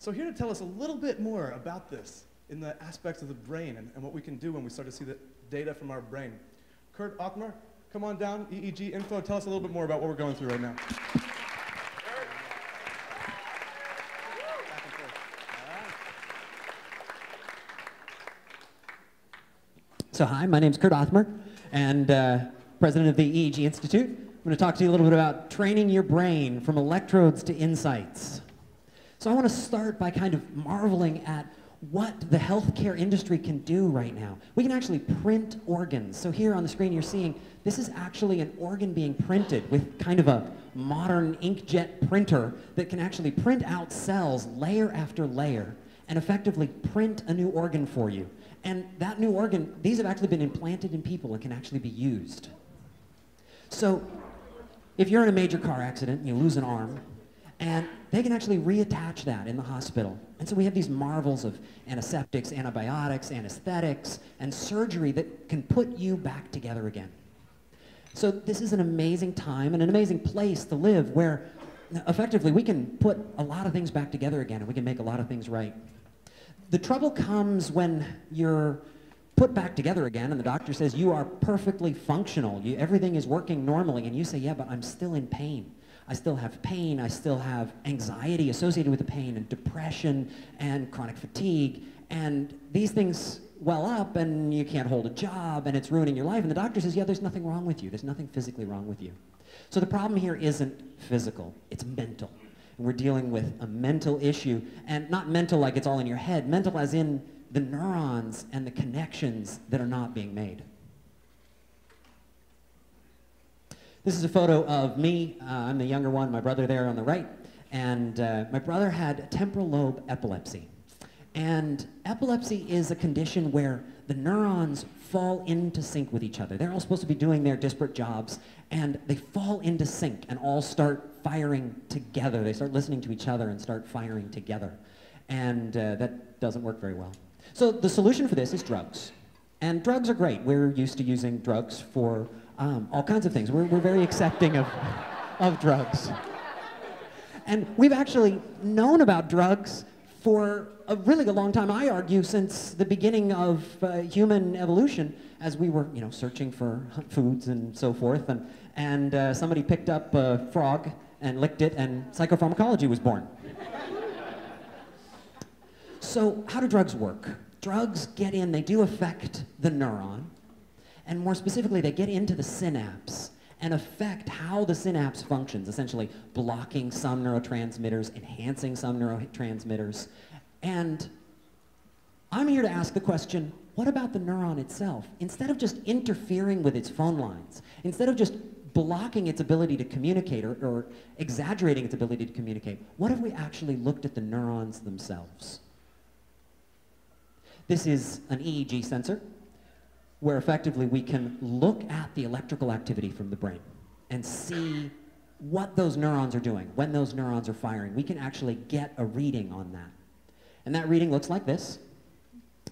So here to tell us a little bit more about this in the aspects of the brain and what we can do when we start to see the data from our brain. Kurt Othmer, come on down, EEG Info, tell us a little bit more about what we're going through right now. So hi, my name's Kurt Othmer, and president of the EEG Institute. I'm going to talk to you a little bit about training your brain from electrodes to insights. So I want to start by kind of marveling at what the healthcare industry can do right now. We can actually print organs. So here on the screen you're seeing, this is actually an organ being printed with kind of a modern inkjet printer that can actually print out cells layer after layer and effectively print a new organ for you. And that new organ, these have actually been implanted in people and can actually be used. So if you're in a major car accident and you lose an arm, and they can actually reattach that in the hospital. And so we have these marvels of antiseptics, antibiotics, anesthetics, and surgery that can put you back together again. So this is an amazing time and an amazing place to live where effectively we can put a lot of things back together again and we can make a lot of things right. The trouble comes when you're put back together again and the doctor says you are perfectly functional, everything is working normally, and you say, yeah, but I'm still in pain. I still have pain, I still have anxiety associated with the pain, and depression, and chronic fatigue, and these things well up, and you can't hold a job, and it's ruining your life, and the doctor says, yeah, there's nothing wrong with you. There's nothing physically wrong with you. So the problem here isn't physical, it's mental. And we're dealing with a mental issue, and not mental like it's all in your head, mental as in the neurons and the connections that are not being made. This is a photo of me. I'm the younger one, my brother there on the right. And my brother had temporal lobe epilepsy. And epilepsy is a condition where the neurons fall into sync with each other. They're all supposed to be doing their disparate jobs, and they fall into sync and all start firing together. They start listening to each other and start firing together. And that doesn't work very well. So the solution for this is drugs. And drugs are great. We're used to using drugs for all kinds of things. We're very accepting of drugs. And we've actually known about drugs for a really long time. I argue since the beginning of human evolution, as we were searching for foods and so forth, and somebody picked up a frog and licked it, and psychopharmacology was born. So how do drugs work? Drugs get in, they do affect the neuron, and more specifically, they get into the synapse and affect how the synapse functions, essentially blocking some neurotransmitters, enhancing some neurotransmitters. And I'm here to ask the question, what about the neuron itself? Instead of just interfering with its phone lines, instead of just blocking its ability to communicate or exaggerating its ability to communicate, what if we actually looked at the neurons themselves? This is an EEG sensor, where effectively we can look at the electrical activity from the brain and see what those neurons are doing, when those neurons are firing. We can actually get a reading on that. And that reading looks like this.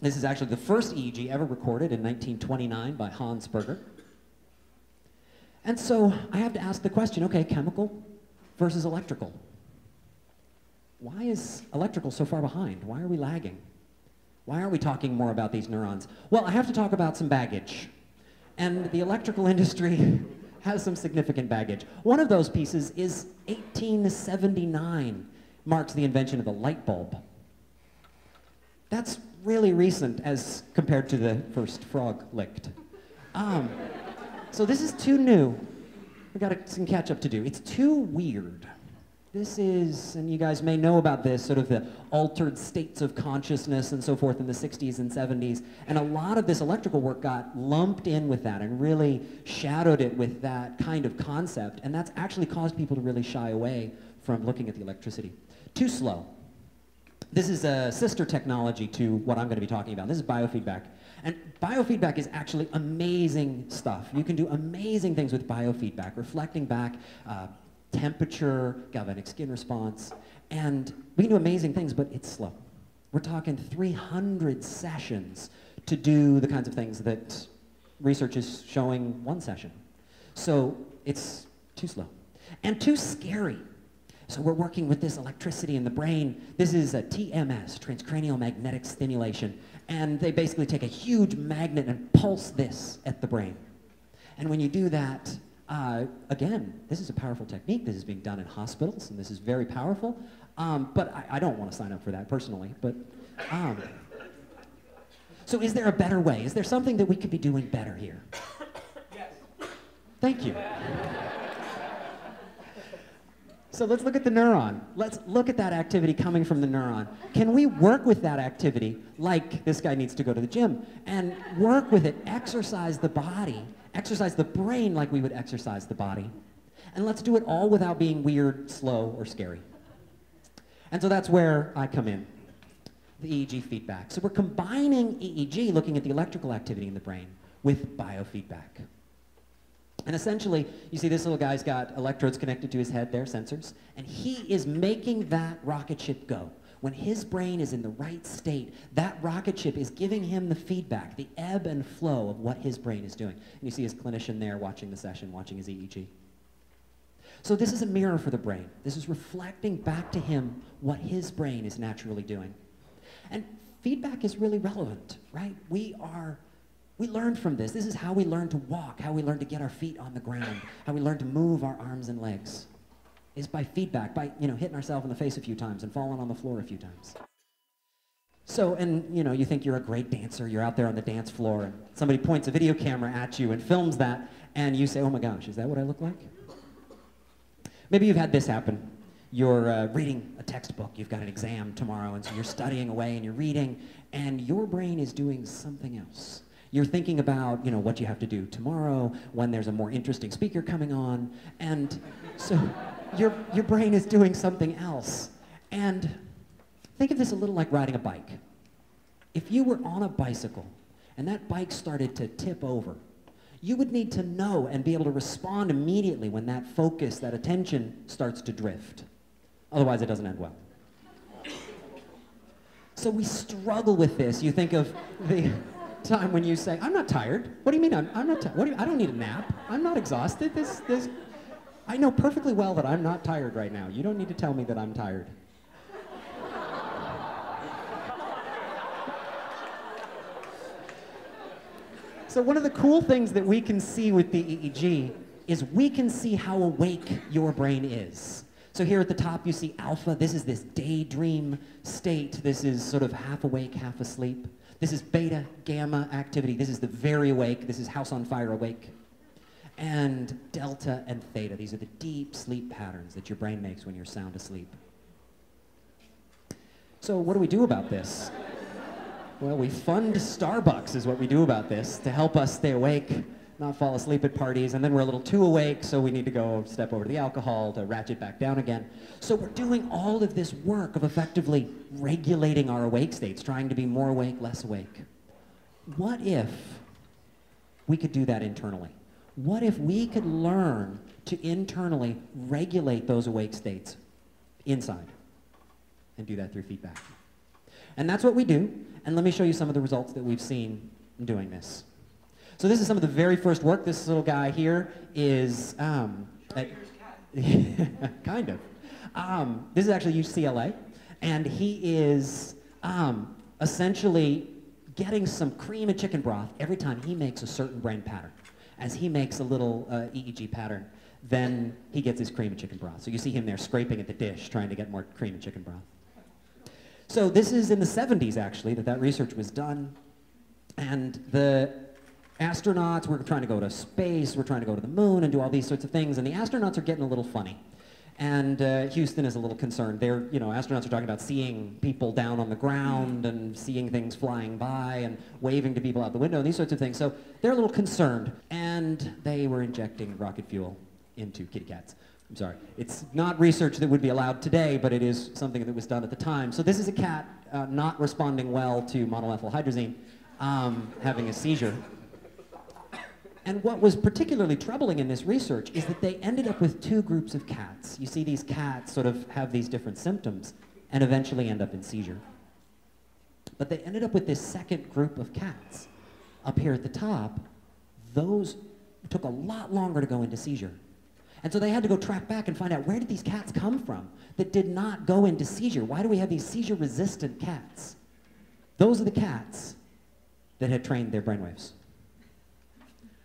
This is actually the first EEG ever recorded in 1929 by Hans Berger. And so I have to ask the question, okay, chemical versus electrical. Why is electrical so far behind? Why are we lagging? Why aren't we talking more about these neurons? Well, I have to talk about some baggage. And the electrical industry has some significant baggage. One of those pieces is 1879 marks the invention of the light bulb. That's really recent as compared to the first frog licked. So this is too new. We've got some catch up to do. It's too weird. This is, and you guys may know about this, sort of the altered states of consciousness and so forth in the 60s and 70s. And a lot of this electrical work got lumped in with that and really shadowed it with that kind of concept. And that's actually caused people to really shy away from looking at the electricity. Too slow. This is a sister technology to what I'm going to be talking about. This is biofeedback. And biofeedback is actually amazing stuff. You can do amazing things with biofeedback, reflecting back temperature, galvanic skin response, and we can do amazing things, but it's slow. We're talking 300 sessions to do the kinds of things that research is showing one session. So it's too slow and too scary. So we're working with this electricity in the brain. This is a TMS, transcranial magnetic stimulation. And they basically take a huge magnet and pulse this at the brain. And when you do that, again, this is a powerful technique. This is being done in hospitals, and this is very powerful. But I don't want to sign up for that personally. But so is there a better way? Is there something that we could be doing better here? Yes. Thank you. So let's look at the neuron. Let's look at that activity coming from the neuron. Can we work with that activity like this guy needs to go to the gym and work with it, exercise the body, exercise the brain like we would exercise the body, and let's do it all without being weird, slow, or scary. And so that's where I come in, the EEG feedback. So we're combining EEG, looking at the electrical activity in the brain, with biofeedback. And essentially, you see this little guy's got electrodes connected to his head, there, sensors, and he is making that rocket ship go. When his brain is in the right state, that rocket ship is giving him the feedback, the ebb and flow of what his brain is doing. And you see his clinician there watching the session, watching his EEG. So this is a mirror for the brain. This is reflecting back to him what his brain is naturally doing. And feedback is really relevant, right? We learn from this. This is how we learn to walk, how we learn to get our feet on the ground, how we learn to move our arms and legs. Is by feedback, by hitting ourselves in the face a few times and falling on the floor a few times. So, and you think you're a great dancer, you're out there on the dance floor, and somebody points a video camera at you and films that, and you say, oh my gosh, is that what I look like? Maybe you've had this happen. You're reading a textbook, you've got an exam tomorrow, and so you're studying away and you're reading, and your brain is doing something else. You're thinking about, what you have to do tomorrow, when there's a more interesting speaker coming on, and so your brain is doing something else. And think of this a little like riding a bike. If you were on a bicycle and that bike started to tip over, you would need to know and be able to respond immediately when that focus, that attention starts to drift. Otherwise, it doesn't end well. So we struggle with this. You think of the time when you say, I'm not tired. What do you mean I'm not tired? I don't need a nap. I'm not exhausted. I know perfectly well that I'm not tired right now. You don't need to tell me that I'm tired. So one of the cool things that we can see with the EEG is we can see how awake your brain is. So here at the top you see alpha. This is this daydream state. This is sort of half awake, half asleep. This is beta, gamma activity. This is the very awake. This is house on fire awake. And delta and theta. These are the deep sleep patterns that your brain makes when you're sound asleep. So what do we do about this? Well, we fund Starbucks is what we do about this to help us stay awake, not fall asleep at parties, and then we're a little too awake, so we need to go step over to the alcohol to ratchet back down again. So we're doing all of this work of effectively regulating our awake states, trying to be more awake, less awake. What if we could do that internally? What if we could learn to internally regulate those awake states inside and do that through feedback? And that's what we do, and let me show you some of the results that we've seen in doing this. So this is some of the very first work. This little guy here is kind of. This is actually UCLA, and he is essentially getting some cream and chicken broth every time he makes a certain brain pattern. As he makes a little EEG pattern, then he gets his cream and chicken broth. So you see him there scraping at the dish, trying to get more cream and chicken broth. So this is in the 70s, actually, that research was done. And the astronauts were trying to go to space, we're trying to go to the moon and do all these sorts of things, and the astronauts are getting a little funny. And Houston is a little concerned. Astronauts are talking about seeing people down on the ground and seeing things flying by and waving to people out the window and these sorts of things. So they're a little concerned, and they were injecting rocket fuel into kitty cats. I'm sorry. It's not research that would be allowed today, but it is something that was done at the time. So this is a cat not responding well to monoethyl hydrazine, having a seizure. And what was particularly troubling in this research is that they ended up with two groups of cats. You see these cats sort of have these different symptoms and eventually end up in seizure. But they ended up with this second group of cats. Up here at the top, those took a lot longer to go into seizure. And so they had to go track back and find out, where did these cats come from that did not go into seizure? Why do we have these seizure-resistant cats? Those are the cats that had trained their brainwaves,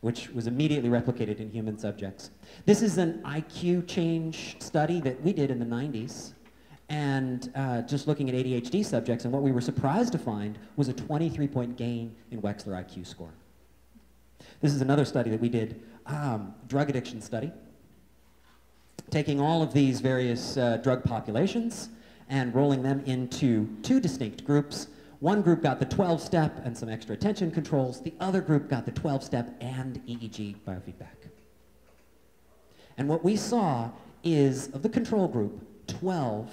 which was immediately replicated in human subjects. This is an IQ change study that we did in the 90s, and just looking at ADHD subjects, and what we were surprised to find was a 23-point gain in Wechsler IQ score. This is another study that we did, drug addiction study, taking all of these various drug populations and rolling them into two distinct groups. One group got the 12-step and some extra attention controls. The other group got the 12-step and EEG biofeedback. And what we saw is, of the control group, 12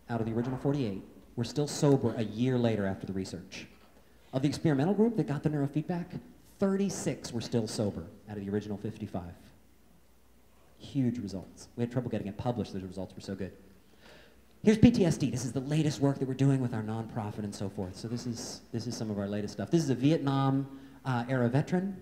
out of the original 48 were still sober a year later after the research. Of the experimental group that got the neurofeedback, 36 were still sober out of the original 55. Huge results. We had trouble getting it published. Those results were so good. Here's Ptsd. This is the latest work that we're doing with our nonprofit and so forth. So this is some of our latest stuff. This is a Vietnam era veteran.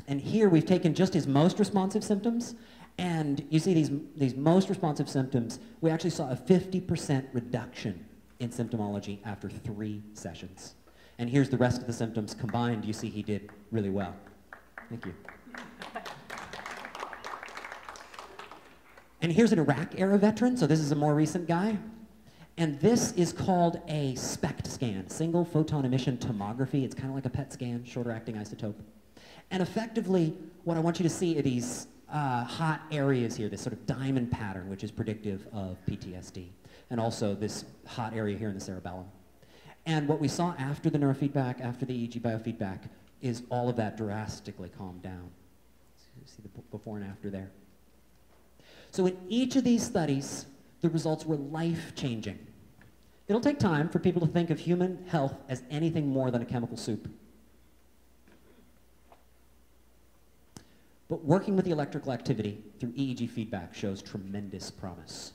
And here we've taken just his most responsive symptoms. And you see these most responsive symptoms, we actually saw a 50% reduction in symptomology after 3 sessions. And here's the rest of the symptoms combined. You see he did really well. Thank you. And here's an Iraq-era veteran, so this is a more recent guy. And this is called a Spect scan, single photon emission tomography. It's kind of like a PET scan, shorter acting isotope. And effectively, what I want you to see are these hot areas here, this sort of diamond pattern, which is predictive of PTSD, and also this hot area here in the cerebellum. And what we saw after the neurofeedback, after the EEG biofeedback, is all of that drastically calmed down. So you see the before and after there. So in each of these studies, the results were life-changing. It'll take time for people to think of human health as anything more than a chemical soup. But working with the electrical activity through EEG feedback shows tremendous promise.